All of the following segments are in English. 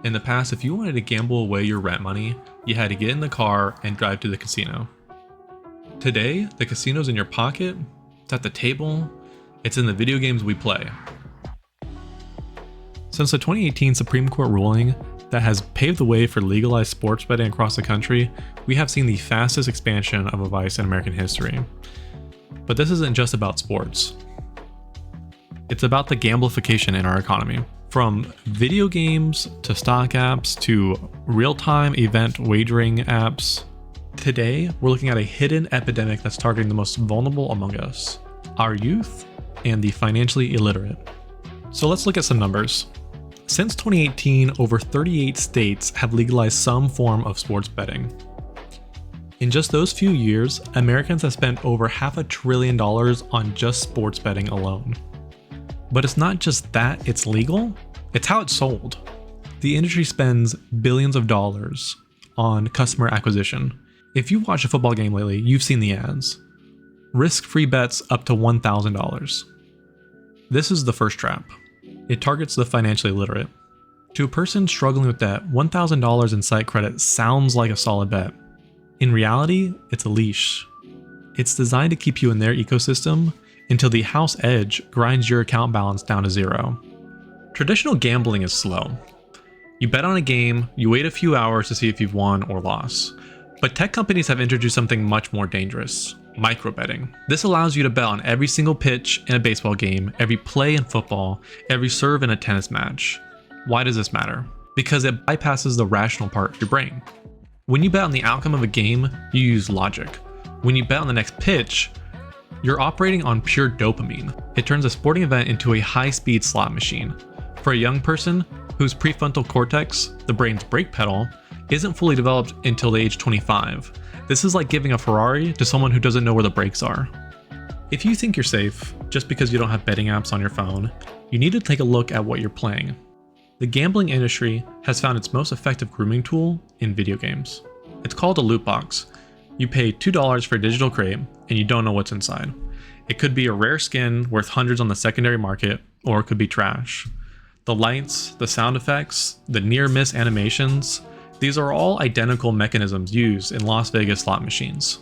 In the past, if you wanted to gamble away your rent money, you had to get in the car and drive to the casino. Today, the casino's in your pocket, it's at the table, it's in the video games we play. Since the 2018 Supreme Court ruling that has paved the way for legalized sports betting across the country, we have seen the fastest expansion of a vice in American history. But this isn't just about sports. It's about the gamblification in our economy. From video games to stock apps to real-time event wagering apps. Today, we're looking at a hidden epidemic that's targeting the most vulnerable among us, our youth and the financially illiterate. So let's look at some numbers. Since 2018, over 38 states have legalized some form of sports betting. In just those few years, Americans have spent over $500 billion on just sports betting alone. But it's not just that it's legal, it's how it's sold. The industry spends billions of dollars on customer acquisition. If you've watched a football game lately, you've seen the ads. Risk-free bets up to $1,000. This is the first trap. It targets the financially illiterate. To a person struggling with debt, $1,000 in site credit sounds like a solid bet. In reality, it's a leash. It's designed to keep you in their ecosystem until the house edge grinds your account balance down to zero. Traditional gambling is slow. You bet on a game, you wait a few hours to see if you've won or lost. But tech companies have introduced something much more dangerous: micro-betting. This allows you to bet on every single pitch in a baseball game, every play in football, every serve in a tennis match. Why does this matter? Because it bypasses the rational part of your brain. When you bet on the outcome of a game, you use logic. When you bet on the next pitch, you're operating on pure dopamine. It turns a sporting event into a high-speed slot machine. For a young person whose prefrontal cortex, the brain's brake pedal, isn't fully developed until the age 25, this is like giving a Ferrari to someone who doesn't know where the brakes are. If you think you're safe just because you don't have betting apps on your phone, you need to take a look at what you're playing. The gambling industry has found its most effective grooming tool in video games. It's called a loot box. You pay $2 for a digital crate and you don't know what's inside. It could be a rare skin worth hundreds on the secondary market, or it could be trash. The lights, the sound effects, the near-miss animations, these are all identical mechanisms used in Las Vegas slot machines.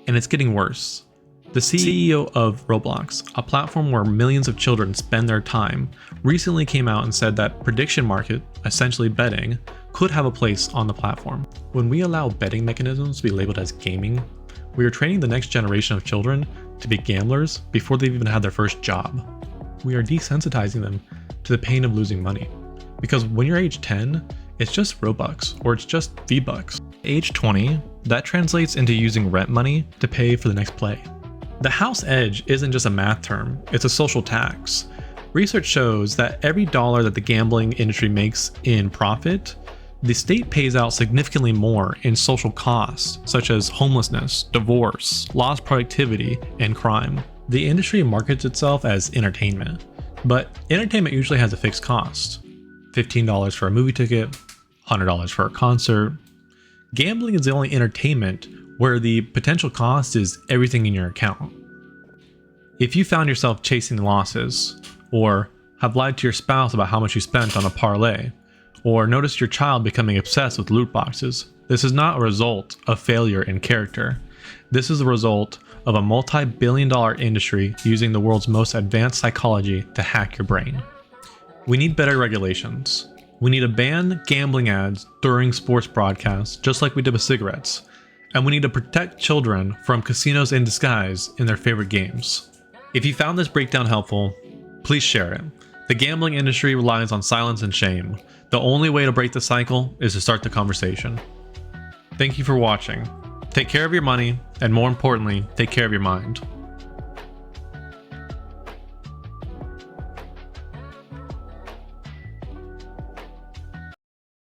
And it's getting worse. The CEO of Roblox, a platform where millions of children spend their time, recently came out and said that prediction market, essentially betting, could have a place on the platform. When we allow betting mechanisms to be labeled as gaming, we are training the next generation of children to be gamblers before they've even had their first job. We are desensitizing them to the pain of losing money. Because when you're age 10, it's just Robux, or it's just V-Bucks. Age 20, that translates into using rent money to pay for the next play. The house edge isn't just a math term, it's a social tax. Research shows that every dollar that the gambling industry makes in profit, the state pays out significantly more in social costs, such as homelessness, divorce, lost productivity, and crime. The industry markets itself as entertainment, but entertainment usually has a fixed cost. $15 for a movie ticket, $100 for a concert. Gambling is the only entertainment where the potential cost is everything in your account. If you found yourself chasing losses, or have lied to your spouse about how much you spent on a parlay, or noticed your child becoming obsessed with loot boxes, this is not a result of failure in character. This is a result of a multi-billion-dollar industry using the world's most advanced psychology to hack your brain. We need better regulations. We need to ban gambling ads during sports broadcasts, just like we did with cigarettes. And we need to protect children from casinos in disguise in their favorite games. If you found this breakdown helpful, please share it. The gambling industry relies on silence and shame. The only way to break the cycle is to start the conversation. Thank you for watching. Take care of your money, and more importantly, take care of your mind.